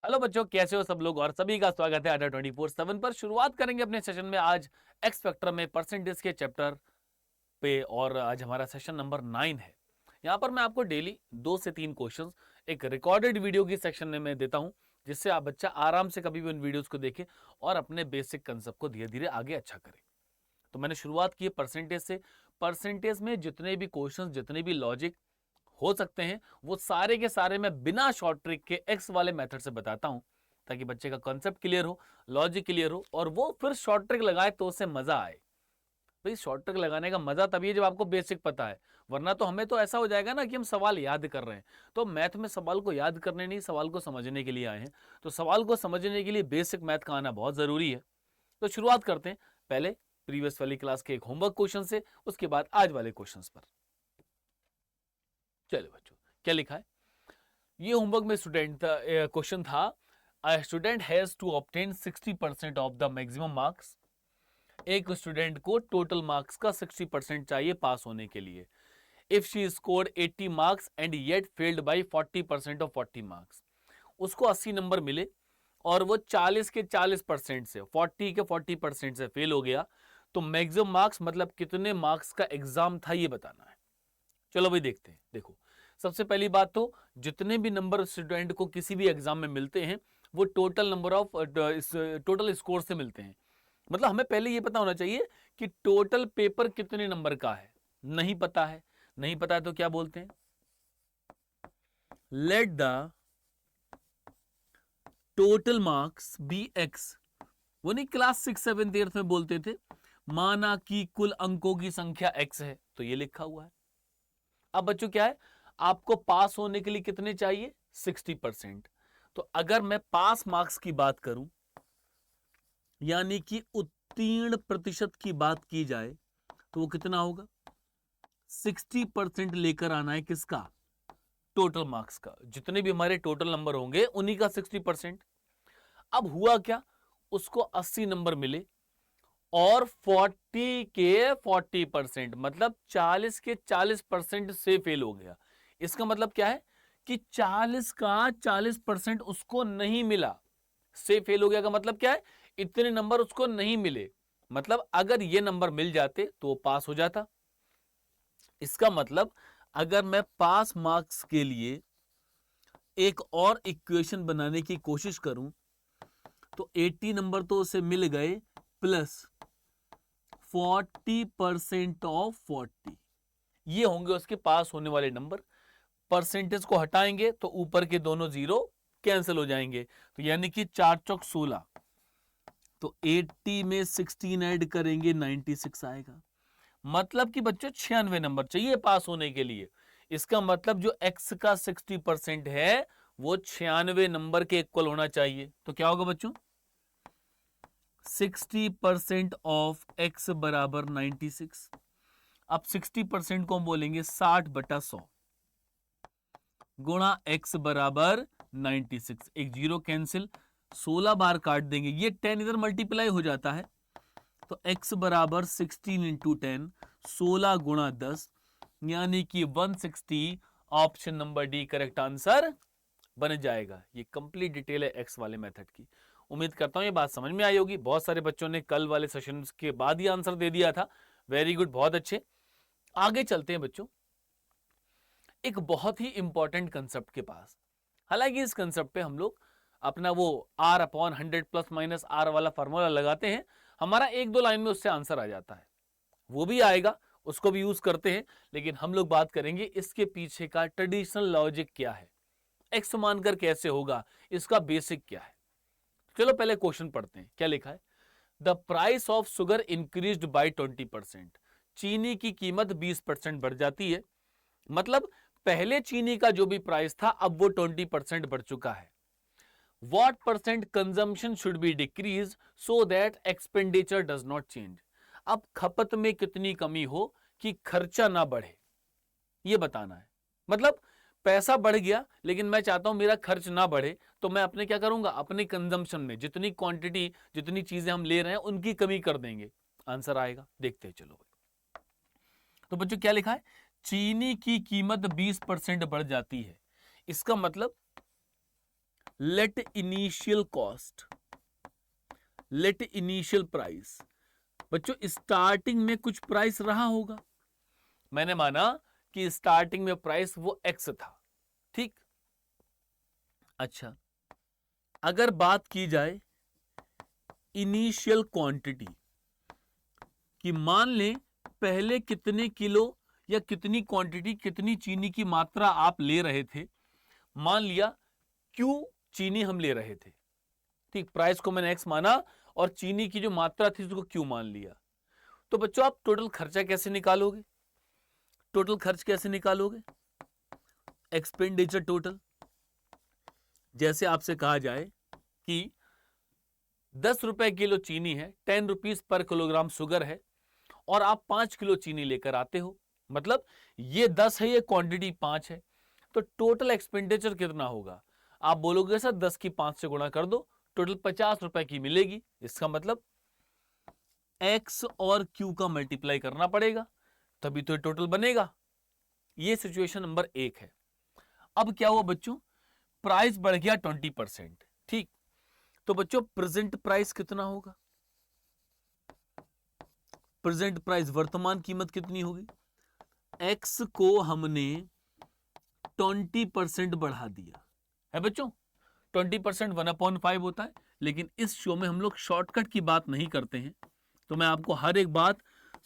Hello बच्चों, कैसे हो सब लोग और सभी का स्वागत है अड्डा 24/7 पर। शुरुआत करेंगे अपने सेशन में आज एक्स फैक्टर में परसेंटेज के चैप्टर पे। और आज हमारा सेशन नंबर 9 है। यहाँ पर मैं आपको डेली 2 से 3 क्वेश्चंस एक रिकॉर्डेड वीडियो की सेक्शन में मैं देता हूँ, जिससे आप बच्चा आराम से कभी भी उन वीडियोस को देखे और अपने बेसिक कंसेप्ट को धीरे धीरे आगे अच्छा करे। तो मैंने शुरुआत की है परसेंटेज से। परसेंटेज में जितने भी क्वेश्चंस, जितने भी लॉजिक हो सकते हैं, वो सारे के सारे मैं बिना शॉर्ट ट्रिक के एक्स वाले मेथड से बताता हूं, ताकि बच्चे का कॉन्सेप्ट क्लियर हो, लॉजिक क्लियर हो और वो फिर शॉर्ट ट्रिक लगाए तो उसे मजा आए। भाई शॉर्ट ट्रिक लगाने का मजा तभी है जब आपको बेसिक पता है, वरना तो हमें तो ऐसा हो जाएगा ना कि हम सवाल याद कर रहे हैं। तो मैथ में सवाल को याद करने नहीं, सवाल को समझने के लिए आए हैं। तो सवाल को समझने के लिए बेसिक मैथ का आना बहुत जरूरी है। तो शुरुआत करते हैं पहले प्रीवियस वाली क्लास के एक होमवर्क क्वेश्चन से, उसके बाद आज वाले क्वेश्चन पर। चलो बच्चों, क्या लिखा है ये होमवर्क में? स्टूडेंट क्वेश्चन था, a student has to obtain 60% of the maximum marks. एक स्टूडेंट को टोटल मार्क्स का 60% चाहिए पास होने के लिए। If she scored 80 marks and yet failed by 40% of 40 marks. उसको 80 नंबर मिले और वो 40 के 40% से, 40 के 40% से फेल हो गया। तो मैक्सिमम मार्क्स मतलब कितने मार्क्स का एग्जाम था ये बताना है। चलो भाई देखते हैं। देखो, सबसे पहली बात तो जितने भी नंबर स्टूडेंट को किसी भी एग्जाम में मिलते हैं, वो total number of total score से मिलते हैं। मतलब हमें पहले ये पता होना चाहिए कि टोटल पेपर कितने नंबर का है। नहीं पता है, नहीं पता है तो क्या बोलते हैं? Let the total marks be x. वो नहीं क्लास 6, 7, 8 में बोलते थे, माना कि कुल अंकों की संख्या एक्स है, तो ये लिखा हुआ है। अब बच्चों क्या है, आपको पास होने के लिए कितने चाहिए? 60%। तो अगर मैं पास मार्क्स की बात करूं, यानी कि उत्तीर्ण प्रतिशत की बात की जाए, तो वो कितना होगा? 60% लेकर आना है किसका? टोटल मार्क्स का। जितने भी हमारे टोटल नंबर होंगे उन्हीं का 60%। अब हुआ क्या, उसको 80 नंबर मिले और 40 के 40% मतलब 40 के 40% से फेल हो गया। इसका मतलब क्या है कि 40 का 40% उसको नहीं मिला, से फेल हो गया का मतलब क्या है? इतने नंबर उसको नहीं मिले। मतलब अगर ये नंबर मिल जाते तो वो पास हो जाता। इसका मतलब अगर मैं पास मार्क्स के लिए एक और इक्वेशन बनाने की कोशिश करूं, तो 80 नंबर तो उसे मिल गए, प्लस 40% ऑफ 40, ये होंगे उसके पास होने वाले नंबर। परसेंटेज को हटाएंगे तो ऊपर के दोनों जीरो कैंसिल हो जाएंगे, तो यानी कि 4 चौक 16। तो 80 में 16 ऐड करेंगे, 96 आएगा। मतलब कि बच्चों 96 नंबर चाहिए पास होने के लिए। इसका मतलब जो एक्स का 60% है वो 96 नंबर के इक्वल होना चाहिए। तो क्या होगा बच्चों? 60% ऑफ एक्स बराबर 96। अब 60% को हम बोलेंगे 60/100 गुणा एक्स बराबर 96। एक जीरो कैंसिल, 16 बार काट देंगे, ये 10 इधर मल्टीप्लाई हो जाता है। तो x बराबर 16 इंटू 10, 16 × 10, यानी कि 160। Option number D correct answer बन जाएगा। ये कंप्लीट डिटेल है एक्स वाले मेथड की। उम्मीद करता हूं ये बात समझ में आई होगी। बहुत सारे बच्चों ने कल वाले सेशन के बाद ही आंसर दे दिया था। वेरी गुड, बहुत अच्छे। आगे चलते हैं बच्चों एक बहुत ही इंपॉर्टेंट कंसेप्ट के पास। हालांकि इस कंसेप्ट पे हम लोग अपना वो R/100 प्लस माइनस R वाला फॉर्मूला लगाते हैं, हमारा 1-2 लाइन में उससे आंसर आ जाता है। वो भी आएगा, उसको भी यूज करते हैं। लेकिन हम लोग बात करेंगे इसके पीछे का ट्रेडिशनल लॉजिक क्या है, एक्स मानकर कैसे होगा, इसका बेसिक क्या है। चलो पहले क्वेश्चन पढ़ते हैं, क्या लिखा है? The price of sugar increased by 20%। चीनी की कीमत 20% बढ़ जाती है। मतलब पहले चीनी का जो भी प्राइस था अब वो 20% बढ़ चुका है। What percent consumption should be decreased so that expenditure does not change? अब खपत में कितनी कमी हो कि खर्चा ना बढ़े, ये बताना है। मतलब पैसा बढ़ गया लेकिन मैं चाहता हूं मेरा खर्च ना बढ़े, तो मैं अपने क्या करूंगा, अपने कंजम्पशन में जितनी क्वांटिटी, जितनी चीजें हम ले रहे हैं उनकी कमी कर देंगे। आंसर आएगा, देखते हैं। चलो तो बच्चों क्या लिखा है? चीनी की कीमत 20% बढ़ जाती है। इसका मतलब let initial cost, let initial price. बच्चों स्टार्टिंग में कुछ प्राइस रहा होगा, मैंने माना कि स्टार्टिंग में प्राइस वो एक्स था, ठीक। अच्छा, अगर बात की जाए इनिशियल क्वांटिटी कि मान लें पहले कितने किलो या कितनी क्वांटिटी, कितनी चीनी की मात्रा आप ले रहे थे, मान लिया क्यू चीनी हम ले रहे थे, ठीक। प्राइस को मैंने एक्स माना और चीनी की जो मात्रा थी उसको क्यू मान लिया। तो बच्चों आप टोटल खर्चा कैसे निकालोगे? टोटल खर्च कैसे निकालोगे? Expenditure total. जैसे आपसे कहा जाए कि 10 रुपए किलो चीनी है, 10 रुपीज पर किलोग्राम शुगर है, और आप 5 किलो चीनी लेकर आते हो, मतलब ये 10 है, ये क्वांटिटी 5 है, तो टोटल एक्सपेंडिचर कितना होगा? आप बोलोगे सर 10 की 5 से गुणा कर दो, टोटल 50 रुपए की मिलेगी। इसका मतलब एक्स और क्यू का मल्टीप्लाई करना पड़ेगा, तभी तो टोटल बनेगा। ये सिचुएशन नंबर 1 है। अब क्या हुआ बच्चों? प्राइस बढ़ गया 20%, ठीक। तो बच्चों प्रेजेंट प्राइस कितना होगा? प्रेजेंट प्राइस, वर्तमान कीमत कितनी होगी? एक्स को हमने 20% बढ़ा दिया है बच्चों। 20% 1/5 होता है, लेकिन इस शो में हम लोग शॉर्टकट की बात नहीं करते हैं, तो मैं आपको हर एक बात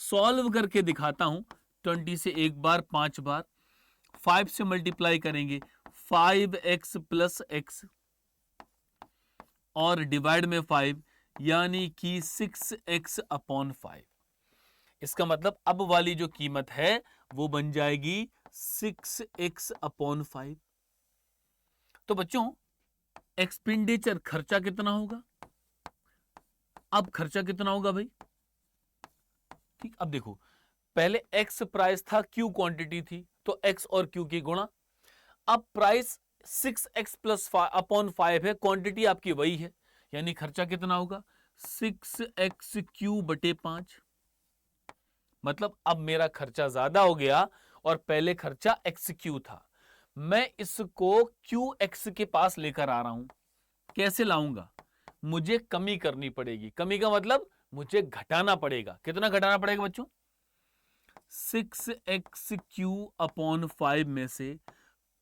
सॉल्व करके दिखाता हूं। 20 से एक बार 5 बार, 5 से मल्टीप्लाई करेंगे 5x प्लस एक्स और डिवाइड में 5, यानी कि 6x अपॉन 5। इसका मतलब अब वाली जो कीमत है वो बन जाएगी 6x अपॉन 5। तो बच्चों एक्सपेंडिचर, खर्चा कितना होगा? अब खर्चा कितना होगा भाई? ठीक, अब देखो पहले x प्राइस था, q क्वांटिटी थी, तो x और q की गुणा। अब प्राइस 6x प्लस अपॉन 5 है, क्वांटिटी आपकी वही है, यानी खर्चा कितना होगा? 6x³ बटे 5। मतलब अब मेरा खर्चा ज्यादा हो गया और पहले खर्चा xq था, मैं इसको qx के पास लेकर आ रहा हूं। कैसे लाऊंगा? मुझे कमी करनी पड़ेगी। कमी का मतलब मुझे घटाना पड़ेगा। कितना घटाना पड़ेगा बच्चों? 6x³ अपॉन 5 में से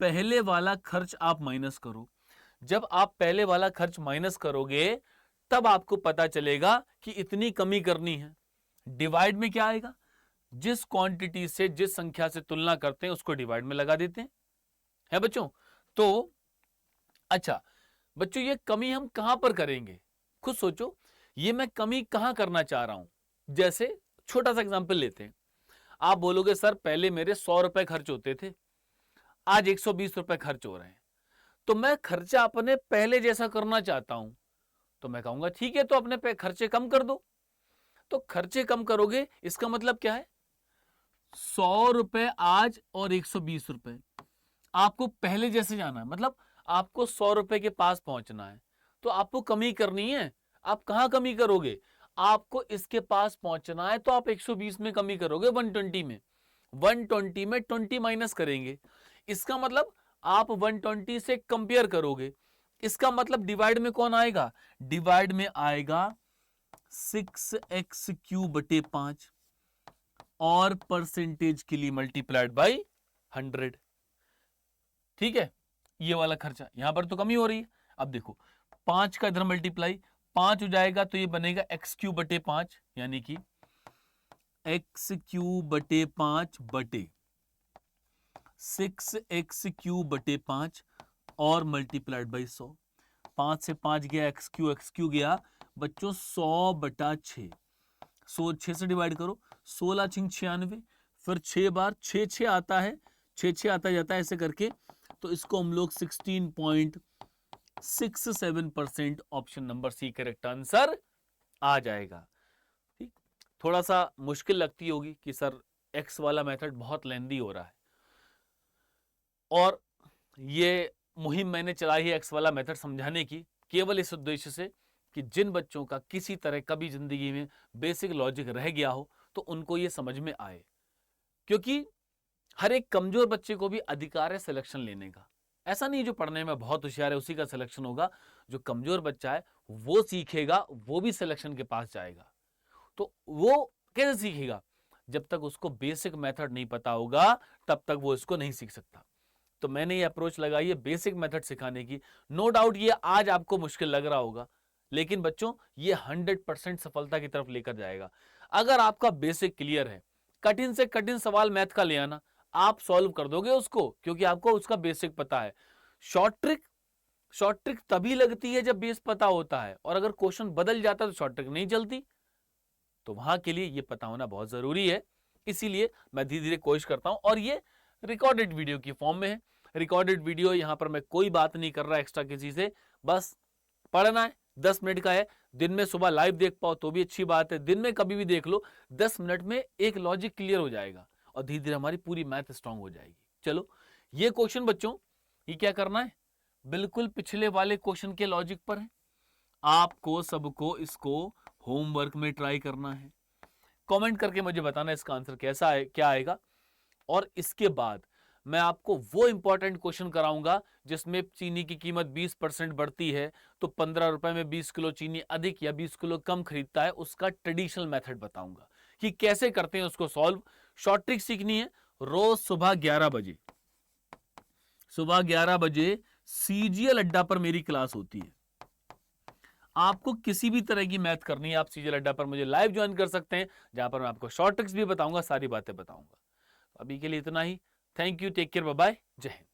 पहले वाला खर्च आप माइनस करो। जब आप पहले वाला खर्च माइनस करोगे तब आपको पता चलेगा कि इतनी कमी करनी है। डिवाइड में क्या आएगा? जिस क्वांटिटी से, जिस संख्या से तुलना करते हैं उसको डिवाइड में लगा देते हैं, है बच्चों। तो अच्छा बच्चों, ये कमी हम कहां पर करेंगे? खुद सोचो, ये मैं कमी कहां करना चाह रहा हूं। जैसे छोटा सा एग्जांपल लेते हैं। आप बोलोगे सर पहले मेरे 100 रुपए खर्च होते थे, आज 120 रुपए खर्च हो रहे हैं, तो मैं खर्चा अपने पहले जैसा करना चाहता हूं। तो मैं कहूंगा ठीक है, तो अपने खर्चे कम कर दो। तो खर्चे कम करोगे, इसका मतलब क्या है? 100 रुपए आज और 120 रुपए, आपको पहले जैसे जाना है, मतलब आपको 100 रुपए के पास पहुंचना है, तो आपको कमी करनी है। आप कहां कमी करोगे? आपको इसके पास पहुंचना है, तो आप 120 में कमी करोगे, 120 में। 120 में 20 माइनस करेंगे, इसका मतलब आप 120 से कंपेयर करोगे। इसका मतलब डिवाइड में कौन आएगा? डिवाइड में आएगा 6x³ बटे 5 और परसेंटेज के लिए मल्टीप्लाइड बाई 100। ठीक है, ये वाला खर्चा यहां पर तो कमी हो रही है। अब देखो 5 का इधर मल्टीप्लाई 5 हो जाएगा, तो ये बनेगा x³ बटे 5, यानी कि x³ बटे 5 बटे 6x³ बटे 5 और मल्टीप्लाइड बाई 100। 5 से 5 गया, x³ गया बच्चों 100 बटा 6। 6 से डिवाइड करो, 16 छिंग 96, फिर 6 बार 6 आता है, 6 आता जाता है ऐसे करके, तो इसको हम लोग 16.67% option number C correct answer आ जाएगा। ठीक, थोड़ा सा मुश्किल लगती होगी कि सर एक्स वाला मेथड बहुत लेंदी हो रहा है, और ये मुहिम मैंने चलाई है एक्स वाला मेथड समझाने की, केवल इस उद्देश्य से कि जिन बच्चों का किसी तरह कभी जिंदगी में बेसिक लॉजिक रह गया हो तो उनको ये समझ में आए, क्योंकि हर एक कमजोर बच्चे को भी अधिकार है सिलेक्शन लेने का। ऐसा नहीं जो पढ़ने में बहुत होशियार है उसी का सिलेक्शन होगा, जो कमजोर बच्चा है वो सीखेगा, वो भी सिलेक्शन के पास जाएगा। तो वो कैसे सीखेगा? जब तक उसको बेसिक मेथड नहीं पता होगा तब तक वो इसको नहीं सीख सकता। तो मैंने ये अप्रोच लगाई है बेसिक मेथड सिखाने की। नो डाउट ये आज आपको मुश्किल लग रहा होगा, लेकिन बच्चों ये 100% सफलता की तरफ लेकर जाएगा। अगर आपका बेसिक क्लियर है, कठिन से कठिन सवाल मैथ का ले आना, आप सॉल्व कर दोगे उसको, क्योंकि आपको उसका बेसिक पता है। शॉर्ट ट्रिक तभी लगती है जब बेस पता होता है, और अगर क्वेश्चन बदल जाता है तो शॉर्ट ट्रिक नहीं चलती। तो वहां के लिए ये पता होना बहुत जरूरी है। इसीलिए मैं धीरे धीरे कोशिश करता हूं, और ये रिकॉर्डेड वीडियो की फॉर्म में है। रिकॉर्डेड वीडियो, यहां पर मैं कोई बात नहीं कर रहा एक्स्ट्रा किसी से, बस पढ़ना है। 10 मिनट का है, दिन में सुबह लाइव देख पाओ तो भी अच्छी बात है, दिन में कभी भी देख लो, 10 मिनट में एक लॉजिक क्लियर हो जाएगा और धीरे धीरे हमारी पूरी मैथ स्ट्रांग हो जाएगी। चलो, ये क्वेश्चन बच्चों, ये क्या करना है, बिल्कुल पिछले वाले क्वेश्चन के लॉजिक पर है। आपको सबको इसको होमवर्क में ट्राई करना है। कमेंट करके मुझे बताना इसका आंसर कैसा है, क्या आएगा। और इसके बाद मैं आपको वो इंपॉर्टेंट क्वेश्चन कराऊंगा जिसमें चीनी की कीमत 20% बढ़ती है, तो 15 रुपए में 20 किलो चीनी अधिक या 20 किलो कम खरीदता है, उसका ट्रेडिशनल मेथड बताऊंगा कि कैसे करते हैं उसको सॉल्व। शॉर्ट ट्रिक सीखनी है, रोज सुबह 11 बजे, सुबह 11 बजे सीजीएल अड्डा पर मेरी क्लास होती है। आपको किसी भी तरह की मैथ करनी है, आप सीजीएल अड्डा पर मुझे लाइव ज्वाइन कर सकते हैं, जहां पर मैं आपको शॉर्ट ट्रिक्स भी बताऊंगा, सारी बातें बताऊंगा। अभी के लिए इतना ही। Thank you, take care, bye bye, जय हिंद।